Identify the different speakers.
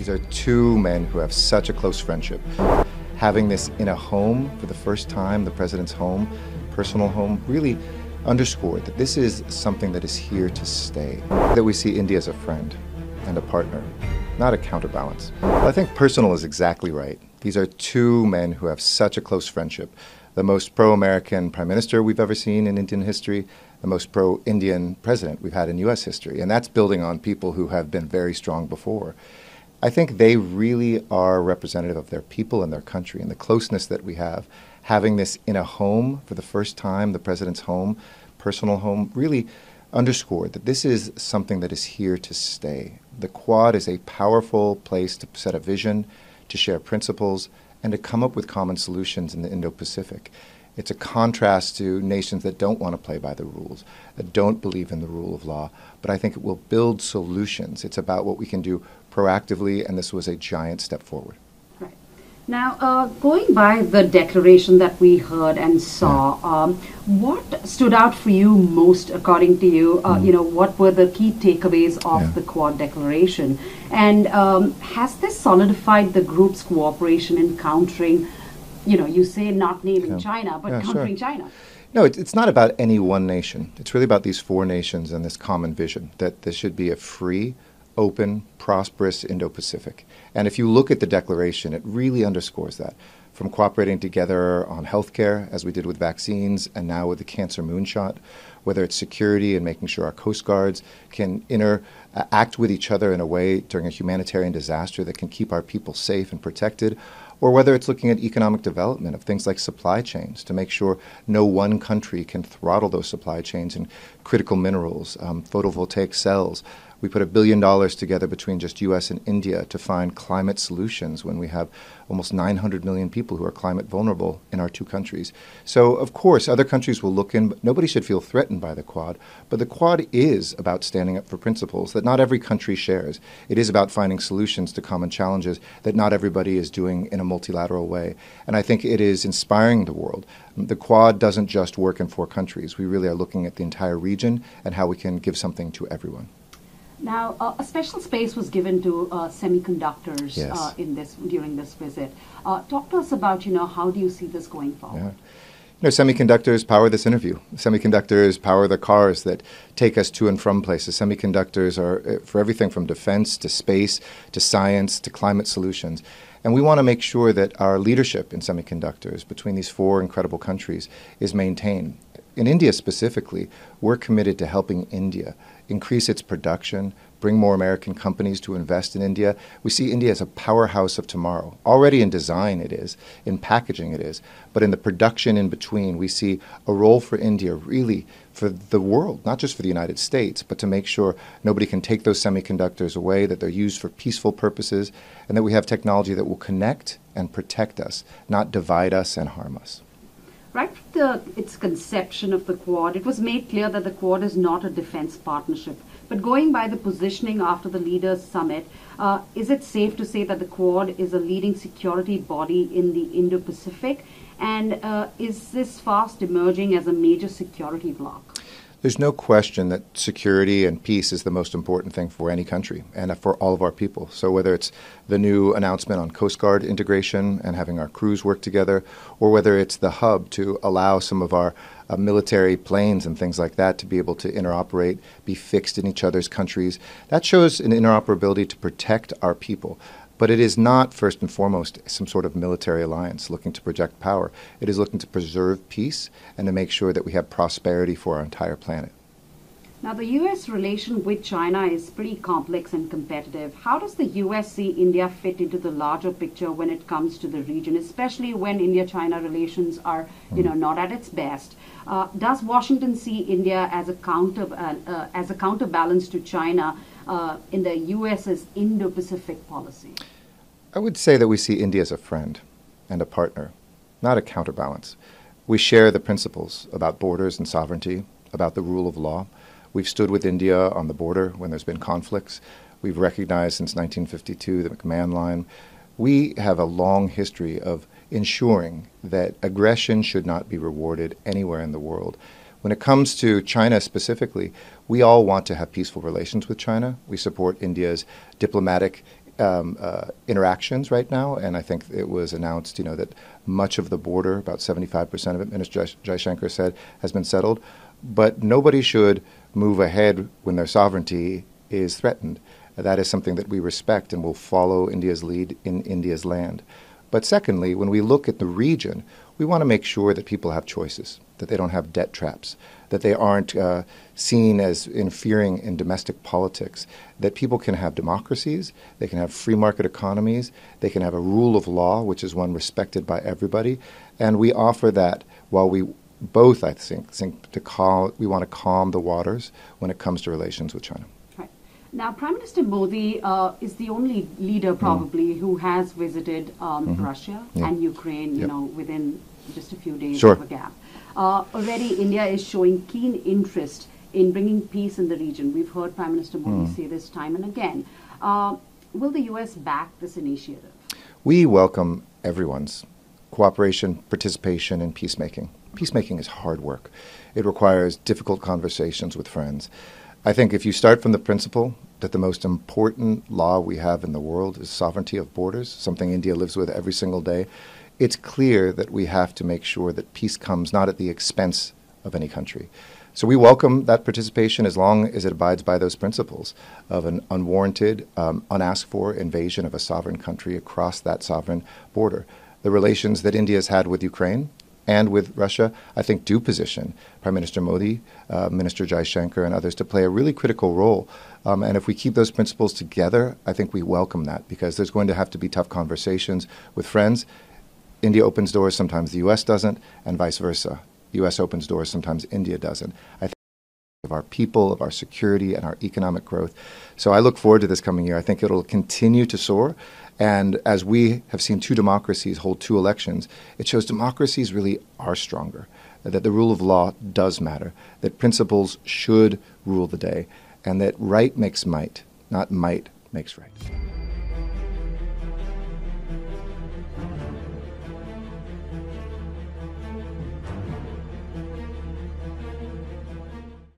Speaker 1: These are two men who have such a close friendship. Having this in a home for the first time, the president's home, personal home, really underscored that this is something that is here to stay. That we see India as a friend and a partner, not a counterbalance. I think personal is exactly right. These are two men who have such a close friendship. The most pro-American prime minister we've ever seen in Indian history, the most pro-Indian president we've had in U.S. history. And that's building on people who have been very strong before. I think they really are representative of their people and their country, and the closeness that we have. Having this in a home for the first time, the president's home, personal home, really underscored that this is something that is here to stay. The Quad is a powerful place to set a vision, to share principles, and to come up with common solutions in the Indo-Pacific. It's a contrast to nations that don't want to play by the rules, that don't believe in the rule of law, but I think it will build solutions. It's about what we can do proactively, and this was a giant step forward.
Speaker 2: Right. Now, going by the declaration that we heard and saw, what stood out for you most, according to you? What were the key takeaways of the Quad declaration? And has this solidified the group's cooperation in countering, you say not naming China, but countering China?
Speaker 1: No, it's not about any one nation. It's really about these four nations and this common vision that this should be a free, open, prosperous Indo-Pacific. And if you look at the declaration, it really underscores that. From cooperating together on healthcare, as we did with vaccines, and now with the cancer moonshot, whether it's security and making sure our coast guards can act with each other in a way during a humanitarian disaster that can keep our people safe and protected, or whether it's looking at economic development of things like supply chains to make sure no one country can throttle those supply chains in critical minerals, photovoltaic cells. We put $1 billion together between just U.S. and India to find climate solutions when we have almost 900 million people who are climate vulnerable in our two countries. So, of course, other countries will look in, but nobody should feel threatened by the Quad. But the Quad is about standing up for principles that not every country shares. It is about finding solutions to common challenges that not everybody is doing in a multilateral way. And I think it is inspiring the world. The Quad doesn't just work in four countries. We really are looking at the entire region and how we can give something to everyone.
Speaker 2: Now, a special space was given to semiconductors during this visit. Talk to us about, how do you see this going forward?
Speaker 1: Semiconductors power this interview. Semiconductors power the cars that take us to and from places. Semiconductors are for everything from defense to space to science to climate solutions. And we want to make sure that our leadership in semiconductors between these four incredible countries is maintained. In India specifically, we're committed to helping India increase its production, bring more American companies to invest in India. We see India as a powerhouse of tomorrow. Already in design it is, in packaging it is, but in the production in between, we see a role for India really for the world, not just for the United States, but to make sure nobody can take those semiconductors away, that they're used for peaceful purposes, and that we have technology that will connect and protect us, not divide us and harm us.
Speaker 2: Right from its conception of the Quad, it was made clear that the Quad is not a defense partnership. But going by the positioning after the leaders' summit, is it safe to say that the Quad is a leading security body in the Indo-Pacific? And is this fast emerging as a major security bloc?
Speaker 1: There's no question that security and peace is the most important thing for any country and for all of our people. So whether it's the new announcement on Coast Guard integration and having our crews work together, or whether it's the hub to allow some of our military planes and things like that to be able to interoperate, be fixed in each other's countries, that shows an interoperability to protect our people. But it is not, first and foremost, some sort of military alliance looking to project power. It is looking to preserve peace and to make sure that we have prosperity for our entire planet.
Speaker 2: Now, the U.S. relation with China is pretty complex and competitive. How does the U.S. see India fit into the larger picture when it comes to the region, especially when India-China relations are, not at its best? Does Washington see India as a counterbalance to China in the U.S.'s Indo-Pacific policy?
Speaker 1: I would say that we see India as a friend and a partner, not a counterbalance. We share the principles about borders and sovereignty, about the rule of law. We've stood with India on the border when there's been conflicts. We've recognized since 1952 the McMahon Line. We have a long history of ensuring that aggression should not be rewarded anywhere in the world. When it comes to China specifically, we all want to have peaceful relations with China. We support India's diplomatic interactions right now, and I think it was announced, that much of the border, about 75% of it, Minister Jaishankar said, has been settled. But nobody should move ahead when their sovereignty is threatened. That is something that we respect and will follow India's lead in India's land. But secondly, when we look at the region, we want to make sure that people have choices, that they don't have debt traps, that they aren't seen as interfering in domestic politics, that people can have democracies, they can have free market economies, they can have a rule of law, which is one respected by everybody, and we offer that while we both, I think we want to calm the waters when it comes to relations with China.
Speaker 2: Now, Prime Minister Modi is the only leader probably who has visited Russia and Ukraine, within just a few days of a gap. Already, India is showing keen interest in bringing peace in the region. We've heard Prime Minister Modi say this time and again. Will the U.S. back this initiative?
Speaker 1: We welcome everyone's cooperation, participation in peacemaking. Peacemaking is hard work. It requires difficult conversations with friends. I think if you start from the principle that the most important law we have in the world is sovereignty of borders, something India lives with every single day, it's clear that we have to make sure that peace comes not at the expense of any country. So we welcome that participation as long as it abides by those principles of an unwarranted, unasked for invasion of a sovereign country across that sovereign border. The relations that India has had with Ukraine and with Russia, I think, do position Prime Minister Modi, Minister Jaishankar, and others to play a really critical role. And if we keep those principles together, I think we welcome that, because there's going to have to be tough conversations with friends. India opens doors, sometimes the U.S. doesn't, and vice versa. The U.S. opens doors, sometimes India doesn't. I think of our people, of our security, and our economic growth. So I look forward to this coming year. I think it'll continue to soar. And as we have seen two democracies hold two elections, it shows democracies really are stronger, that the rule of law does matter, that principles should rule the day, and that right makes might, not might makes right.